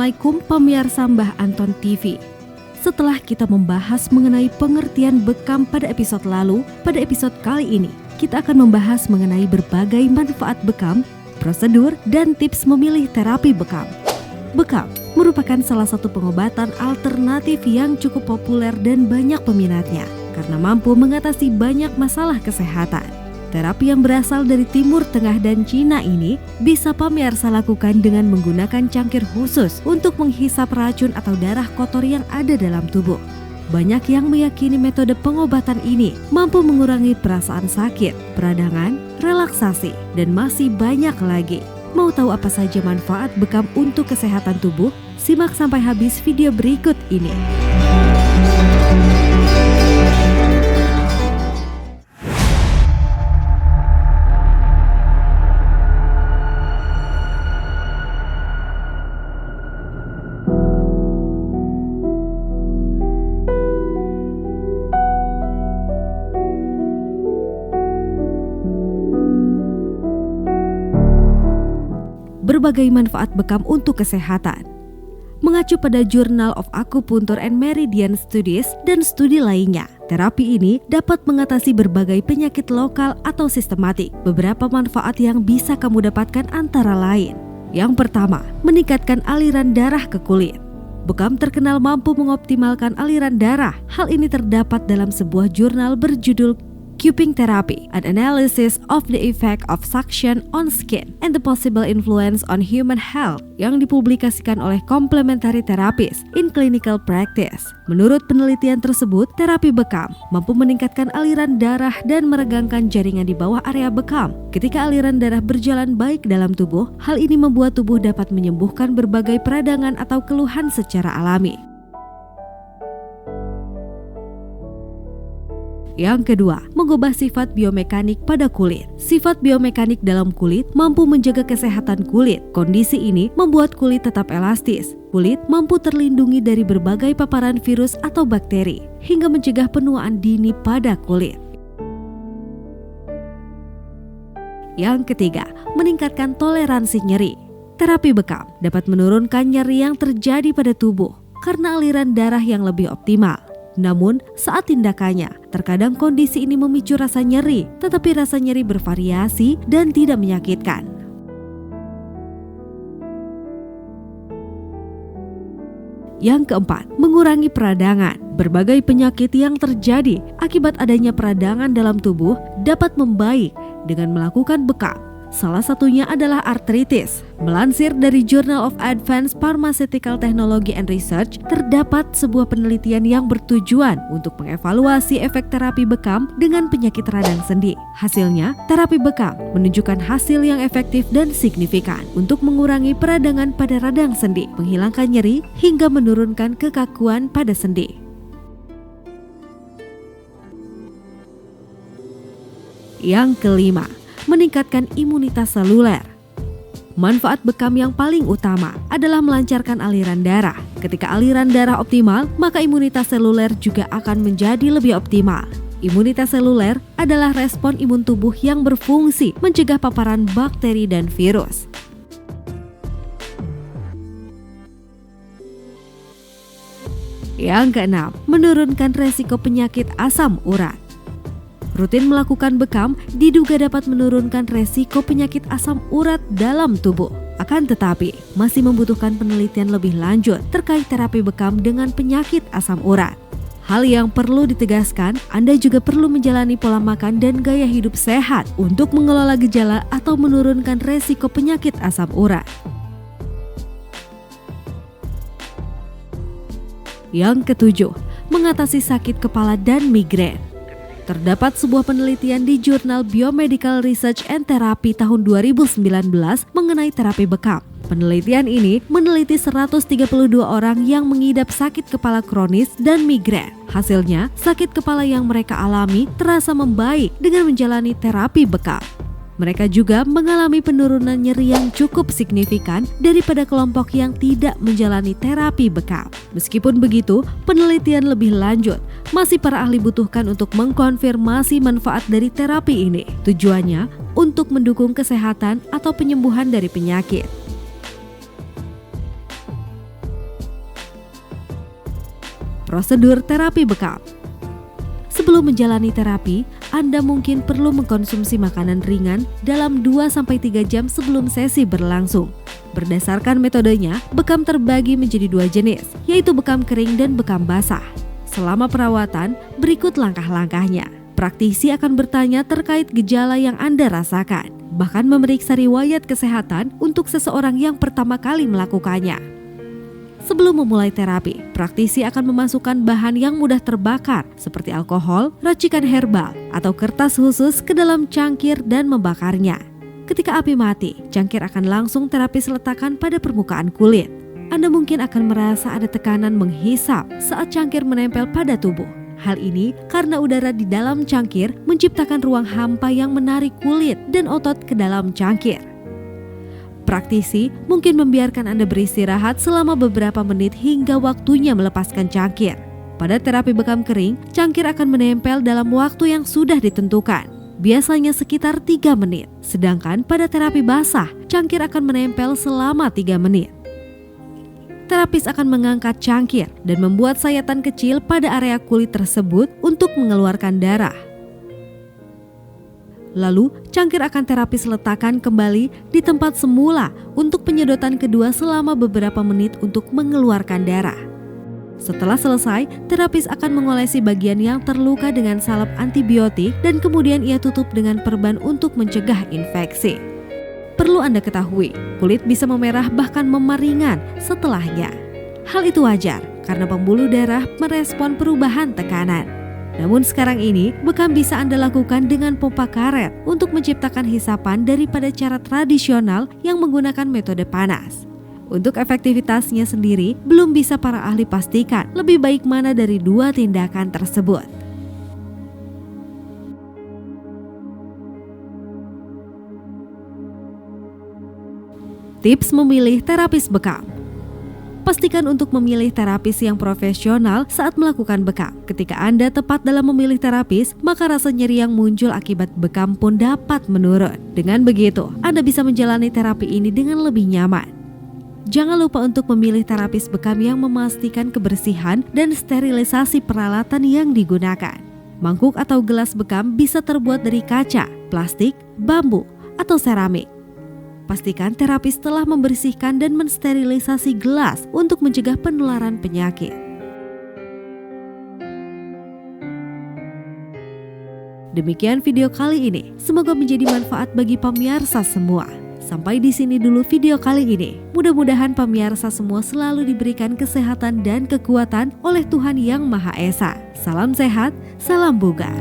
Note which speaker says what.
Speaker 1: Assalamualaikum pemirsa Mbah Anton TV. Setelah kita membahas mengenai pengertian bekam pada episode lalu, pada episode kali ini kita akan membahas mengenai berbagai manfaat bekam, prosedur, dan tips memilih terapi bekam. Bekam merupakan salah satu pengobatan alternatif yang cukup populer dan banyak peminatnya karena mampu mengatasi banyak masalah kesehatan. Terapi yang berasal dari Timur Tengah dan Cina ini bisa pemirsa lakukan dengan menggunakan cangkir khusus untuk menghisap racun atau darah kotor yang ada dalam tubuh. Banyak yang meyakini metode pengobatan ini mampu mengurangi perasaan sakit, peradangan, relaksasi, dan masih banyak lagi. Mau tahu apa saja manfaat bekam untuk kesehatan tubuh? Simak sampai habis video berikut ini. Berbagai manfaat bekam untuk kesehatan. Mengacu pada Journal of Acupuncture and Meridian Studies dan studi lainnya, terapi ini dapat mengatasi berbagai penyakit lokal atau sistematik. Beberapa manfaat yang bisa kamu dapatkan antara lain. Yang pertama, meningkatkan aliran darah ke kulit. Bekam terkenal mampu mengoptimalkan aliran darah. Hal ini terdapat dalam sebuah jurnal berjudul Cupping Therapy, an analysis of the effect of suction on skin and the possible influence on human health yang dipublikasikan oleh Complementary Therapies in Clinical Practice. Menurut penelitian tersebut, terapi bekam mampu meningkatkan aliran darah dan meregangkan jaringan di bawah area bekam. Ketika aliran darah berjalan baik dalam tubuh, hal ini membuat tubuh dapat menyembuhkan berbagai peradangan atau keluhan secara alami. Yang kedua, mengubah sifat biomekanik pada kulit. Sifat biomekanik dalam kulit mampu menjaga kesehatan kulit. Kondisi ini membuat kulit tetap elastis. Kulit mampu terlindungi dari berbagai paparan virus atau bakteri, hingga mencegah penuaan dini pada kulit. Yang ketiga, meningkatkan toleransi nyeri. Terapi bekam dapat menurunkan nyeri yang terjadi pada tubuh karena aliran darah yang lebih optimal. Namun, saat tindakannya, terkadang kondisi ini memicu rasa nyeri, tetapi rasa nyeri bervariasi dan tidak menyakitkan. Yang keempat, mengurangi peradangan. Berbagai penyakit yang terjadi akibat adanya peradangan dalam tubuh dapat membaik dengan melakukan bekam. Salah satunya adalah artritis. Melansir dari Journal of Advanced Pharmaceutical Technology and Research, terdapat sebuah penelitian yang bertujuan untuk mengevaluasi efek terapi bekam dengan penyakit radang sendi. Hasilnya, terapi bekam menunjukkan hasil yang efektif dan signifikan untuk mengurangi peradangan pada radang sendi, menghilangkan nyeri, hingga menurunkan kekakuan pada sendi. Yang kelima, meningkatkan imunitas seluler. Manfaat bekam yang paling utama adalah melancarkan aliran darah. Ketika aliran darah optimal, maka imunitas seluler juga akan menjadi lebih optimal. Imunitas seluler adalah respon imun tubuh yang berfungsi mencegah paparan bakteri dan virus. Yang keenam, menurunkan resiko penyakit asam urat. Rutin melakukan bekam diduga dapat menurunkan resiko penyakit asam urat dalam tubuh. Akan tetapi, masih membutuhkan penelitian lebih lanjut terkait terapi bekam dengan penyakit asam urat. Hal yang perlu ditegaskan, Anda juga perlu menjalani pola makan dan gaya hidup sehat untuk mengelola gejala atau menurunkan resiko penyakit asam urat. Yang ketujuh, mengatasi sakit kepala dan migrain. Terdapat sebuah penelitian di Jurnal Biomedical Research and Therapy tahun 2019 mengenai terapi bekam. Penelitian ini meneliti 132 orang yang mengidap sakit kepala kronis dan migrain. Hasilnya, sakit kepala yang mereka alami terasa membaik dengan menjalani terapi bekam. Mereka juga mengalami penurunan nyeri yang cukup signifikan daripada kelompok yang tidak menjalani terapi bekam. Meskipun begitu, penelitian lebih lanjut masih para ahli butuhkan untuk mengkonfirmasi manfaat dari terapi ini. Tujuannya untuk mendukung kesehatan atau penyembuhan dari penyakit. Prosedur terapi bekam. Sebelum menjalani terapi, Anda mungkin perlu mengkonsumsi makanan ringan dalam 2-3 jam sebelum sesi berlangsung. Berdasarkan metodenya, bekam terbagi menjadi 2 jenis, yaitu bekam kering dan bekam basah. Selama perawatan, berikut langkah-langkahnya. Praktisi akan bertanya terkait gejala yang Anda rasakan, bahkan memeriksa riwayat kesehatan untuk seseorang yang pertama kali melakukannya. Sebelum memulai terapi, praktisi akan memasukkan bahan yang mudah terbakar seperti alkohol, racikan herbal, atau kertas khusus ke dalam cangkir dan membakarnya. Ketika api mati, cangkir akan langsung terapis letakkan pada permukaan kulit. Anda mungkin akan merasa ada tekanan menghisap saat cangkir menempel pada tubuh. Hal ini karena udara di dalam cangkir menciptakan ruang hampa yang menarik kulit dan otot ke dalam cangkir. Praktisi mungkin membiarkan Anda beristirahat selama beberapa menit hingga waktunya melepaskan cangkir. Pada terapi bekam kering, cangkir akan menempel dalam waktu yang sudah ditentukan, biasanya sekitar 3 menit. Sedangkan pada terapi basah, cangkir akan menempel selama 3 menit. Terapis akan mengangkat cangkir dan membuat sayatan kecil pada area kulit tersebut untuk mengeluarkan darah. Lalu, cangkir akan terapis letakkan kembali di tempat semula untuk penyedotan kedua selama beberapa menit untuk mengeluarkan darah. Setelah selesai, terapis akan mengolesi bagian yang terluka dengan salep antibiotik dan kemudian ia tutup dengan perban untuk mencegah infeksi. Perlu Anda ketahui, kulit bisa memerah bahkan memar ringan setelahnya. Hal itu wajar karena pembuluh darah merespon perubahan tekanan. Namun sekarang ini, bekam bisa Anda lakukan dengan pompa karet untuk menciptakan hisapan daripada cara tradisional yang menggunakan metode panas. Untuk efektivitasnya sendiri, belum bisa para ahli pastikan lebih baik mana dari 2 tindakan tersebut. Tips memilih terapis bekam. Pastikan untuk memilih terapis yang profesional saat melakukan bekam. Ketika Anda tepat dalam memilih terapis, maka rasa nyeri yang muncul akibat bekam pun dapat menurun. Dengan begitu, Anda bisa menjalani terapi ini dengan lebih nyaman. Jangan lupa untuk memilih terapis bekam yang memastikan kebersihan dan sterilisasi peralatan yang digunakan. Mangkuk atau gelas bekam bisa terbuat dari kaca, plastik, bambu, atau seramik. Pastikan terapis telah membersihkan dan mensterilisasi gelas untuk mencegah penularan penyakit. Demikian video kali ini, semoga menjadi manfaat bagi pemirsa semua. Sampai di sini dulu video kali ini. Mudah-mudahan pemirsa semua selalu diberikan kesehatan dan kekuatan oleh Tuhan Yang Maha Esa. Salam sehat, salam bugar.